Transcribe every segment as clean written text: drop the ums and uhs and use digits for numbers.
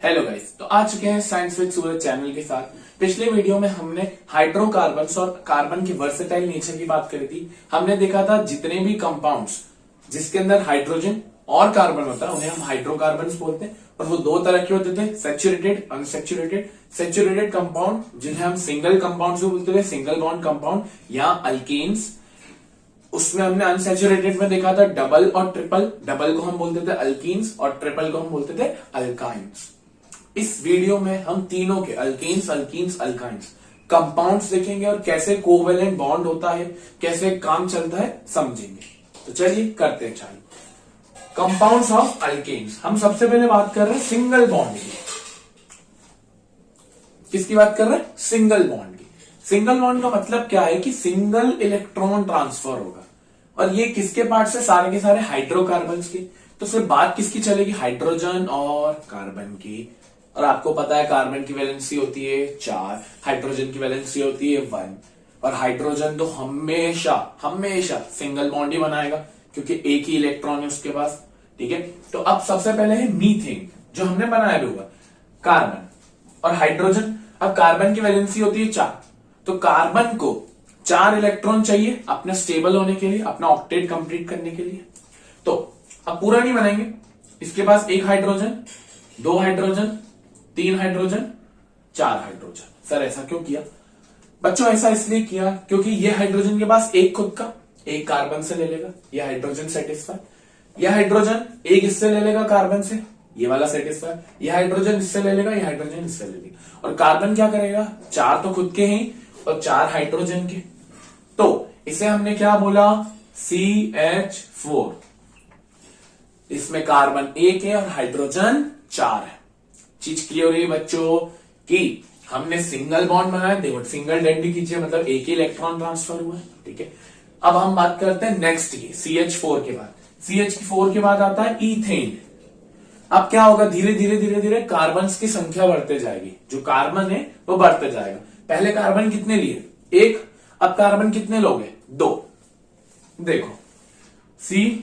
Hello guys, तो आ चुके हैं साइंस विद सूरज चैनल के साथ। पिछले वीडियो में हमने हाइड्रोकार्बन्स और कार्बन की वर्सेटाइल नेचर की बात करी थी। हमने देखा था जितने भी कंपाउंड्स जिसके अंदर हाइड्रोजन और कार्बन होता है उन्हें हम हाइड्रोकार्बन्स बोलते हैं। और वो दो तरह के होते थे, सैचुरेटेड, अनसैचुरेटेड। सैचुरेटेड कंपाउंड जिन्हें हम सिंगल कंपाउंड भी बोलते थे, सिंगल बॉन्ड कंपाउंड या अल्केन्स। उसमें हमने अनसैचुरेटेड में देखा था डबल और ट्रिपल। डबल को हम बोलते थे अल्कीन्स और ट्रिपल को हम बोलते थे अल्काइंस। इस वीडियो में हम तीनों के अल्केन्स, अल्कीन्स, अल्काइंस कंपाउंड्स देखेंगे और कैसे कोवेलेंट बॉन्ड होता है, कैसे काम चलता है समझेंगे। तो चलिए करते हैं चालू। Compounds of alkenes. हम सबसे पहले बात कर रहे हैं सिंगल बॉन्ड की। किसकी बात कर रहे हैं? सिंगल बॉन्ड की। सिंगल बॉन्ड का मतलब क्या है कि सिंगल इलेक्ट्रॉन ट्रांसफर होगा। और ये किसके पार्ट से? सारे के सारे हाइड्रोकार्बन्स के। तो फिर बात किसकी चलेगी? हाइड्रोजन और कार्बन की। और आपको पता है कार्बन की वैलेंसी होती है 4, हाइड्रोजन की वैलेंसी होती है 1। और हाइड्रोजन तो हमेशा हमेशा सिंगल बॉन्ड ही बनाएगा क्योंकि एक ही इलेक्ट्रॉन है उसके पास। ठीक है, तो अब सबसे पहले है मीथेन जो हमने बनाया भी हुआ, कार्बन और हाइड्रोजन। अब कार्बन की वैलेंसी होती है 4, तो कार्बन को 4 इलेक्ट्रॉन चाहिए अपने स्टेबल होने के लिए, अपना ऑक्टेट कंप्लीट करने के लिए। तो अब पूरा नहीं बनाएंगे, इसके पास 1 hydrogen, 2 hydrogen, 3 hydrogen, 4 hydrogen. Sir ऐसा क्यों किया? बच्चों ऐसा इसलिए किया क्योंकि ये हाइड्रोजन के पास एक खुद का, एक कार्बन से ले लेगा, ये हाइड्रोजन सेटिस्फाई। यह हाइड्रोजन एक इससे ले लेगा कार्बन से, ये वाला सेटिस्फाई। यह हाइड्रोजन इससे ले लेगा, यह हाइड्रोजन इससे ले लेगा। और कार्बन क्या करेगा? 4 तो खुद के हैं और 4 हाइड्रोजन के। तो इसे हमने क्या बोला? CH4। इसमें कार्बन 1 है और हाइड्रोजन 4 है। चीज क्लियर हो रही है बच्चों कि हमने सिंगल बॉन्ड बनाया। देखो सिंगल डेड भी कीजिए, मतलब एक ही इलेक्ट्रॉन ट्रांसफर हुआ है। ठीक है, अब हम बात करते हैं नेक्स्ट की, CH4 के बाद। CH4 के बाद आता है इथेन। अब क्या होगा? धीरे धीरे धीरे धीरे कार्बन की संख्या बढ़ते जाएगी। जो कार्बन है वो बढ़ते जाएगा। पहले कार्बन कितने लिए? 1। अब कार्बन कितने लोगे? 2। देखो सी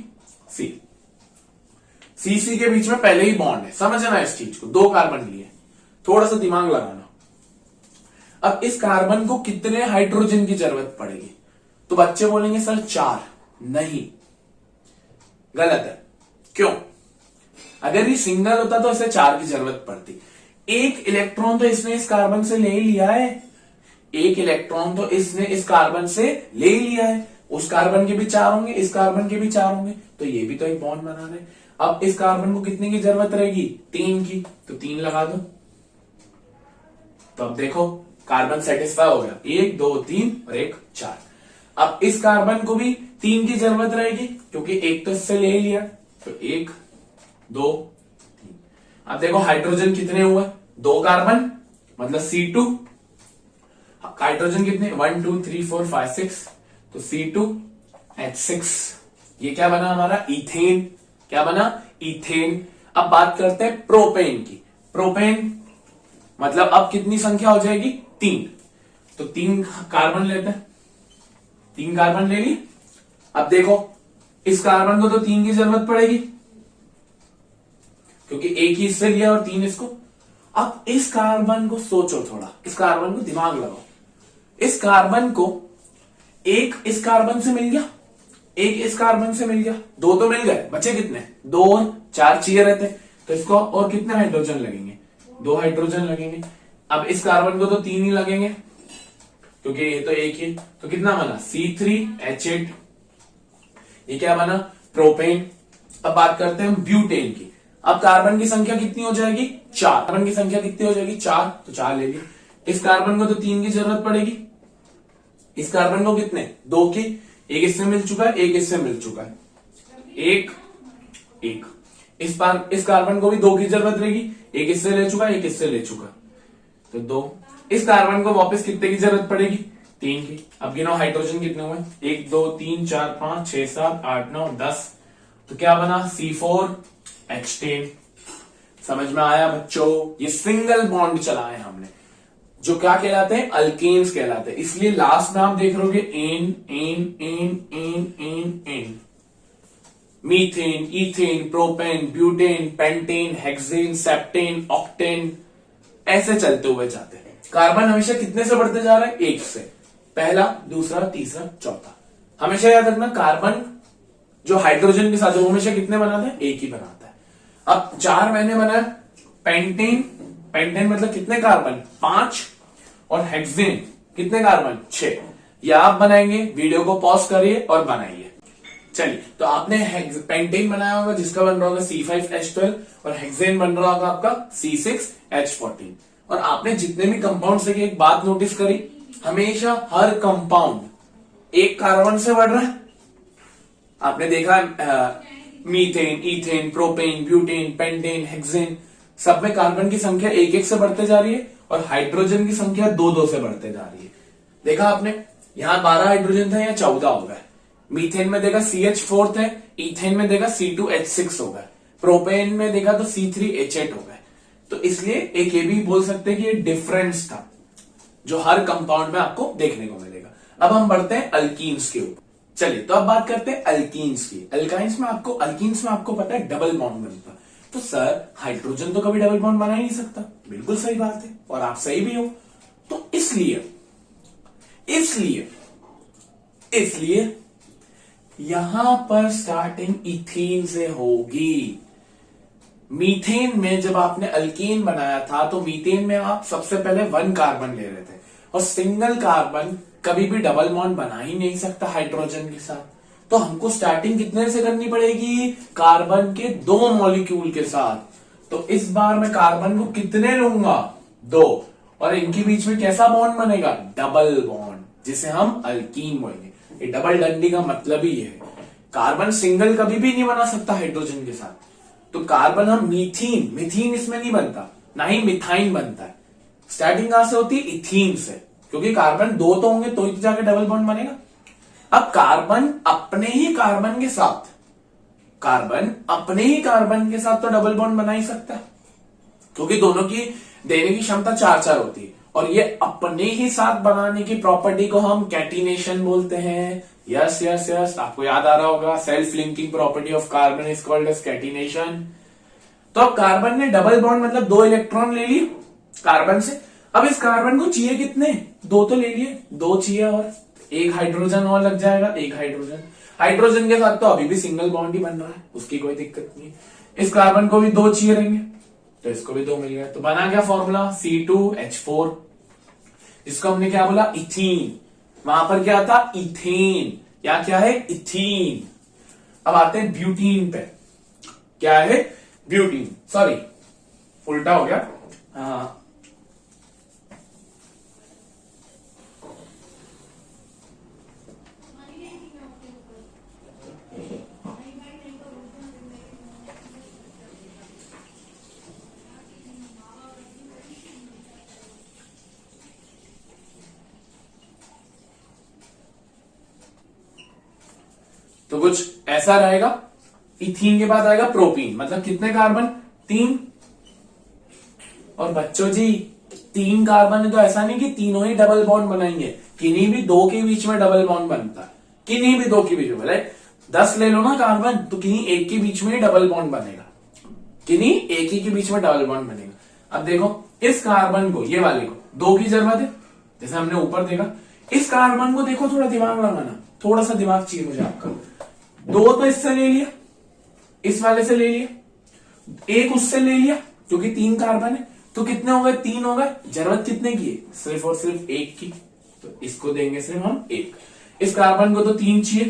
के बीच में पहले ही बॉन्ड है, समझना इस चीज को। 2 कार्बन लिए, थोड़ा सा दिमाग लगाना। अब इस कार्बन को कितने हाइड्रोजन की जरूरत पड़ेगी? तो बच्चे बोलेंगे सर 4। नहीं, गलत है। क्यों? अगर ये सिंगल होता तो इसे 4 की जरूरत पड़ती। 1 इलेक्ट्रॉन तो इसने इस कार्बन से ले ही लिया है। 1 इलेक्ट्रॉन तो इसने इस कार्बन से ले ही लिया है। उस कार्बन के भी 4 होंगे, इस कार्बन के भी 4 होंगे, तो ये भी तो एक बॉन्ड बना रहे। अब इस कार्बन को कितने की जरूरत रहेगी? 3 की, तो 3 लगा दो। तो अब देखो कार्बन सेटिस्फाई हो गया, 1 2 3 और 1 4। अब इस कार्बन को भी 3 की जरूरत रहेगी क्योंकि 1 तो इससे ले ही लिया, तो 1 2 3। अब देखो हाइड्रोजन कितने हुए? 2 कार्बन मतलब C2। हाइड्रोजन कितने? 1 2 3 4 5 6, तो C2H6। ये क्या बना हमारा? इथेन। क्या बना? इथेन। अब बात करते हैं प्रोपेन की। प्रोपेन मतलब अब कितनी संख्या हो जाएगी? 3। तो 3 कार्बन लेते हैं, 3 कार्बन ले ली। अब देखो इस कार्बन को तो 3 की जरूरत पड़ेगी क्योंकि 1 ही इससे लिया और 3 इसको। अब इस कार्बन को सोचो थोड़ा, इस कार्बन को दिमाग लगाओ। इस कार्बन को 1 इस कार्बन से मिल गया, 1 इस कार्बन से मिल गया, 2 तो मिल गए, बचे कितने? 2 और 4 चाहिए रहते, तो इसको और कितने हाइड्रोजन लगेंगे? 2 हाइड्रोजन लगेंगे। अब इस कार्बन को तो 3 ही लगेंगे क्योंकि ये तो 1 ही, तो कितना बना? C3H8। ये क्या बना? प्रोपेन। अब बात करते हैं ब्यूटेन की। अब कार्बन की संख्या कितनी हो जाएगी? 4। कार्बन की संख्या कितनी हो जाएगी? 4, तो 4 ले ली। इस कार्बन को तो 3 की जरूरत पड़ेगी, इस कार्बन को कितने? 2 की। 1 इससे मिल चुका है, 1 इससे मिल चुका है, 1 1। इस कार्बन को भी 2 की जरूरत रहेगी, 1 इससे ले चुका है, 1 इससे ले चुका है, तो 2। इस कार्बन को वापस कितने की जरूरत पड़ेगी? 3 की। अब गिनो हाइड्रोजन कितने हुए? 1 2 3 4 5 6 7 8 9 10, तो क्या बना? C4H10। समझ में आया बच्चों? ये सिंगल बॉन्ड चलाए हमने, जो क्या कहलाते हैं? अल्केन्स कहलाते हैं। इसलिए लास्ट में आप देख रहोगे एन एन एन एन एन एन। Methane, ethane, propane, butane, pentane, hexane, septane, octane, ऐसे चलते हुए जाते हैं। कार्बन हमेशा कितने से बढ़ते जा रहा है? एक से। पहला, दूसरा, तीसरा, चौथा। हमेशा याद रखना, कार्बन जो हाइड्रोजन के साथ है वो हमेशा कितने बनाता है? एक ही बनाता है। अब 4 मैंने बनाया पेंटेन, पेंटेन मतलब कितने कार्बन? 5, और हेक्सेन कितने कार्बन? 6। या आप बनाएंगे, वीडियो को पॉज करिए और बनाइए। चलिए, तो आपने पेंटेन बनाया होगा जिसका बन रहा होगा C5H12, और हेक्सेन बन रहा होगा आपका C6H14। और आपने जितने भी कंपाउंड से एक बात नोटिस करी, हमेशा हर कंपाउंड एक कार्बन से बढ़ रहा है। आपने देखा methane, ethane, propane, butane, pentane, hexane, सब में कार्बन की संख्या एक एक से बढ़ते जा रही है, और हाइड्रोजन की संख्या 2-2 से बढ़ते जा रही है। देखा आपने, यहां 12 हाइड्रोजन था, या 14 हो गए। मीथेन में देखा CH4 थे, इथेन में देखा C2H6 हो गए, प्रोपेन में देखा तो C3H8 हो गए। तो इसलिए एक ये भी बोल सकते हैं कि ये डिफरेंस था जो हर कंपाउंड में आपको देखने को मिलेगा। अब हम बढ़ते हैं अल्कीन्स के ऊपर। चलिए, तो अब बात करते हैं अल्कीन्स की। अल्कीन्स में आपको पता है डबल बॉन्ड बनता है। तो सर, हाइड्रोजन तो कभी डबल बॉन्ड बना ही नहीं सकता। बिल्कुल सही बात है, और आप सही भी हो। तो इसलिए यहां पर स्टार्टिंग इथेन से होगी। मीथेन में जब आपने अल्कीन बनाया था तो मीथेन में आप सबसे पहले 1 कार्बन ले रहे थे, और सिंगल कार्बन कभी भी डबल बॉन्ड बना ही नहीं सकता हाइड्रोजन के साथ। तो हमको स्टार्टिंग कितने से करनी पड़ेगी? कार्बन के 2 मॉलिक्यूल के साथ। तो इस बार मैं कार्बन को कितने लूंगा? 2, और इनके बीच में कैसा बॉन्ड बनेगा? डबल बॉन्ड, जिसे हम अल्कीन बोलेंगे। ये डबल डंडी का मतलब ही है, कार्बन सिंगल कभी भी नहीं बना सकता हाइड्रोजन के साथ। तो कार्बन हम मीथीन इसमें नहीं बनता, ना ही मिथाइन बनता है। स्टार्टिंग कहां से होती है? इथीन से, क्योंकि कार्बन 2 तो होंगे तो ही तो जाके डबल बॉन्ड बनेगा। अब कार्बन अपने ही कार्बन के साथ तो डबल बॉन्ड बना ही सकता है, क्योंकि दोनों की देने की क्षमता 4-4 होती है। और ये अपने ही साथ बनाने की प्रॉपर्टी को हम कैटिनेशन बोलते हैं। यस, आपको याद आ रहा होगा, self linking property of carbon is called as catenation. तो अब कार्बन ने डबल बॉन्ड मतलब 2 इलेक्ट्रॉन ले लिए कार्बन से। अब इस कार्बन को चाहिए कितने? 2 तो ले लिए, 2 चाहिए, और 1 हाइड्रोजन और लग जाएगा। 1 हाइड्रोजन के साथ तो अभी भी सिंगल बॉन्ड ही बन रहा है, उसकी कोई दिक्कत नहीं। इस कार्बन को भी 2 चाहिए रहेंगे, तो इसको भी 2 मिल गया। तो बना क्या फॉर्मूला? C2H4, जिसको हमने क्या बोला? इथीन। वहां पर क्या था? इथेन। या क्या है? इथीन। अब आते हैं ब्यूटीन पे। क्या है? ब्यूटीन, सॉरी उल्टा हो गया। हाँ, तो कुछ ऐसा रहेगा। इथीन के बाद आएगा प्रोपीन, मतलब कितने कार्बन? 3। और बच्चों जी, 3 कार्बन है तो ऐसा नहीं कि तीनों ही डबल बॉन्ड बनाएंगे, किन्हीं भी 2 के बीच में डबल बॉन्ड बनता है। किन्हीं भी 2 के बीच में, लाइक 10 ले लो ना कार्बन, तो किन्हीं एक के बीच में ही डबल बॉन्ड बनेगा, किन्हीं एक ही के बीच में डबल बॉन्ड बनेगा। अब देखो, इस कार्बन को, ये वाले को 2 की जरूरत है, जैसे हमने ऊपर देखा। इस कार्बन को देखो, थोड़ा दिमाग लगाना, थोड़ा सा दिमाग चाहिए मुझे आपका। 2 तो इससे ले लिया, इस वाले से ले लिया, 1 उससे ले लिया, क्योंकि 3 कार्बन है, तो कितने हो गए? 3 हो गए। जरूरत कितने की है? सिर्फ और सिर्फ 1 की, तो इसको देंगे सिर्फ हम 1। इस कार्बन को तो 3 चाहिए,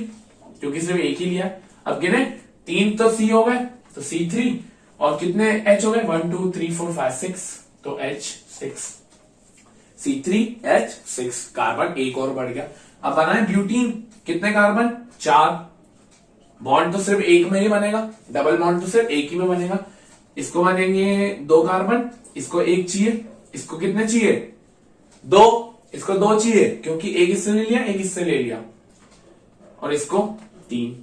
क्योंकि सिर्फ 1 ही लिया। अब गिने, 3 तो C हो गए, तो C3, और कितने H हो गए? 1 2 3 4 5 6, तो H6, C3H6। कार्बन 1 और बढ़ गया। अब बनाए ब्यूटीन, कितने कार्बन? 4। बॉन्ड तो सिर्फ 1 में ही बनेगा, डबल बॉन्ड तो सिर्फ 1 ही में बनेगा। इसको बनेंगे 2 कार्बन, इसको 1 चाहिए, इसको कितने चाहिए? 2, इसको 2 चाहिए, क्योंकि 1 इससे ले लिया, 1 इससे ले लिया, और इसको 3,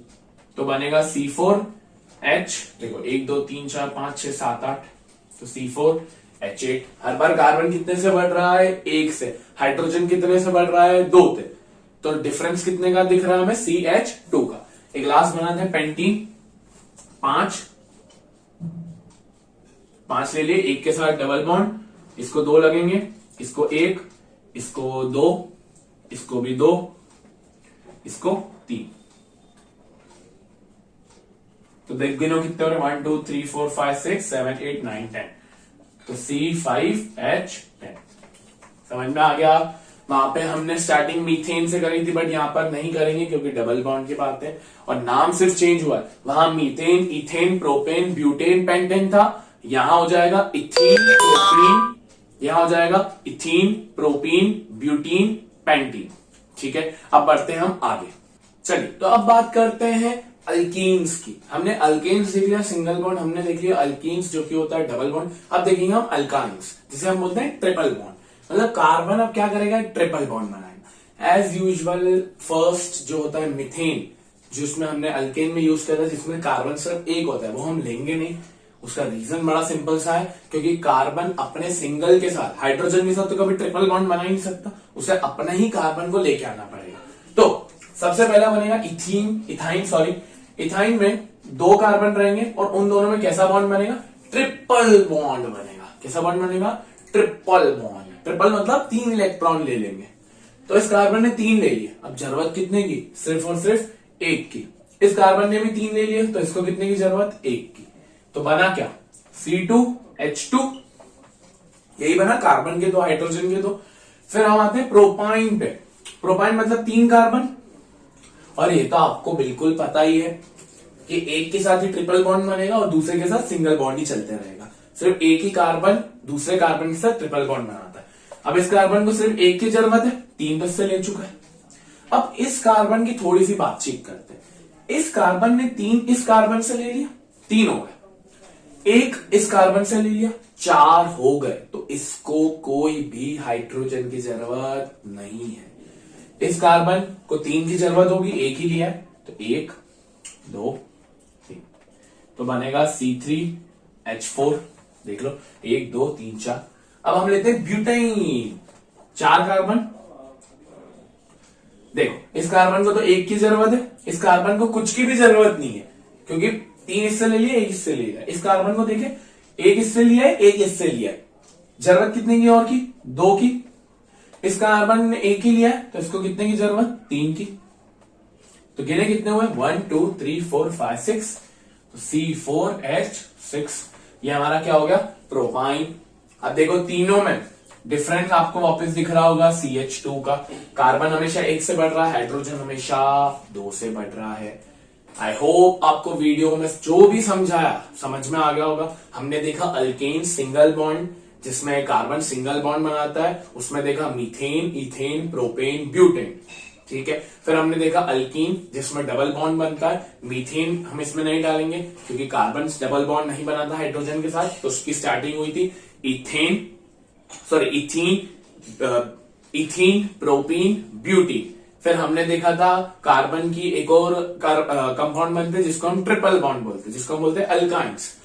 तो बनेगा C4H। देखो 1 2 3 4 5 6 7 8, तो C4H8। हर बार कार्बन कितने से बढ़ रहा है? 1 से। हाइड्रोजन कितने से बढ़ रहा है? 2 से। तो डिफरेंस कितने का दिख रहा है हमें? CH2 का। एक लास्ट बनाते हैं पेंटीन। 5 ले लिए, एक के साथ डबल बॉन्ड, इसको 2 लगेंगे, इसको 1, इसको 2, इसको भी 2, इसको 3। तो देख गिनो कितने हो रहे, 1 2 3 4 5 6 7 8 9 10। तो C5H10 समझ में आ गया। वहां पे हमने स्टार्टिंग मीथेन से करी थी, बट यहां पर नहीं करेंगे क्योंकि डबल बॉन्ड की बात है और नाम सिर्फ चेंज हुआ है। वहां methane, ethane, propane, butane, pentane था, यहां हो जाएगा इथीन, प्रोपीन, यहां हो जाएगा इथीन, प्रोपीन, ब्यूटीन, पेंटीन। ठीक है, अब बढ़ते हैं हम आगे। चलिए, तो अब बात करते हैं अल्कीन्स की। हमने अल्केन्स देख लिया सिंगल बॉन्ड, हमने देख लिया अल्कीन्स जो कि होता है डबल बॉन्ड। अब देखेंगे हम अल्काइंस, जिसे हम बोलते हैं ट्रिपल बॉन्ड। मतलब कार्बन अब क्या करेगा, ट्रिपल बॉन्ड बनाएगा। एज यूजुअल फर्स्ट जो होता है मिथेन, जिसमें हमने अल्केन में यूज किया था, जिसमें कार्बन सिर्फ एक होता है, वो हम लेंगे नहीं। उसका रीजन बड़ा सिंपल सा है, क्योंकि कार्बन अपने सिंगल के साथ, हाइड्रोजन के साथ तो कभी ट्रिपल बॉन्ड बना ही नहीं सकता, उसे अपना ही कार्बन को लेके आना पड़ेगा। तो सबसे पहला बनेगा इथाइन में 2 कार्बन रहेंगे और उन दोनों में कैसा बॉन्ड बनेगा, ट्रिपल बॉन्ड बनेगा। कैसा बॉन्ड बनेगा, ट्रिपल बॉन्ड। ट्रिपल मतलब 3 इलेक्ट्रॉन ले लेंगे। तो इस कार्बन ने 3 ले लिए, अब जरूरत कितने की, सिर्फ और सिर्फ 1 की। इस कार्बन ने भी 3 ले लिए, तो इसको कितने की जरूरत, 1 की। तो बना क्या, C2H2, यही बना कार्बन के 2, हाइड्रोजन के 2। फिर हम आते हैं प्रोपाइन पे। प्रोपाइन मतलब 3 कार्बन, और ये तो आपको बिल्कुल पता ही है कि एक के साथ ही ट्रिपल बॉन्ड बनेगा और दूसरे के साथ सिंगल बॉन्ड ही चलते रहेगा। सिर्फ एक ही कार्बन दूसरे कार्बन के साथ ट्रिपल बॉन्ड बनाता है। अब इस कार्बन को सिर्फ 1 की जरूरत है, 3 तो इससे ले चुका है। अब इस कार्बन की थोड़ी सी बातचीत करते हैं। इस कार्बन ने 3 इस कार्बन से ले लिया, 3 हो गए। 1 इस कार्बन से ले लिया, 4 हो गए। तो इसको कोई भी हाइड्रोजन की जरूरत नहीं है। इस कार्बन को 3 की जरूरत होगी, 1 ही लिया है, तो 1 2 3, तो बनेगा C3H4। देख लो, 1 2 3 4। अब हम लेते हैं ब्यूटेन, 4 कार्बन। देखो, इस कार्बन को तो 1 की जरूरत है, इस कार्बन को कुछ की भी जरूरत नहीं है, क्योंकि 3 इससे ले लिया, 1 इससे ले लिया। इस कार्बन को देखे, 1 इससे लिया है, 1 इससे लिया है, जरूरत कितने की और की, 2 की। इस कार्बन ने 1 ही लिया है, तो इसको कितने की जरूरत, 3 की। तो गिने कितने हुए, 1 2 3 4 5 6। तो C4H6, ये हमारा क्या हो गया, प्रोपाइन। अब देखो, तीनों में डिफरेंस आपको वापस दिख रहा होगा CH2 का। कार्बन हमेशा 1 से बढ़ रहा है, हाइड्रोजन हमेशा 2 से बढ़ रहा है। आई होप आपको वीडियो में जो भी समझाया समझ में आ गया होगा। हमने देखा अल्केन सिंगल बॉन्ड, जिसमें कार्बन सिंगल बॉन्ड बनाता है, उसमें देखा मीथेन, इथेन, प्रोपेन, ब्यूटेन। ठीक है, फिर हमने देखा अल्कीन, जिसमें डबल बॉन्ड बनता है। मीथेन हम इसमें नहीं डालेंगे क्योंकि कार्बन डबल बॉन्ड नहीं बनाता हाइड्रोजन के साथ, तो उसकी स्टार्टिंग हुई थी इथीन, प्रोपीन, ब्यूटीन। फिर हमने देखा था कार्बन की एक और कंपाउंड बनते हैं जिसको हम ट्रिपल बॉन्ड बोलते हैं, जिसको हम बोलते हैं अल्काइंस।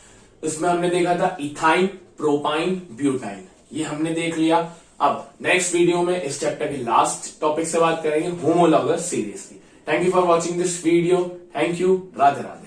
इसमें हमने देखा था इथाइन, प्रोपाइन, ब्यूटाइन। ये हमने देख लिया। अब नेक्स्ट वीडियो में इस चैप्टर के लास्ट टॉपिक से बात करेंगे, होमोलॉगस सीरीज की। Thank you for watching this video. Thank you, Radhe Radhe.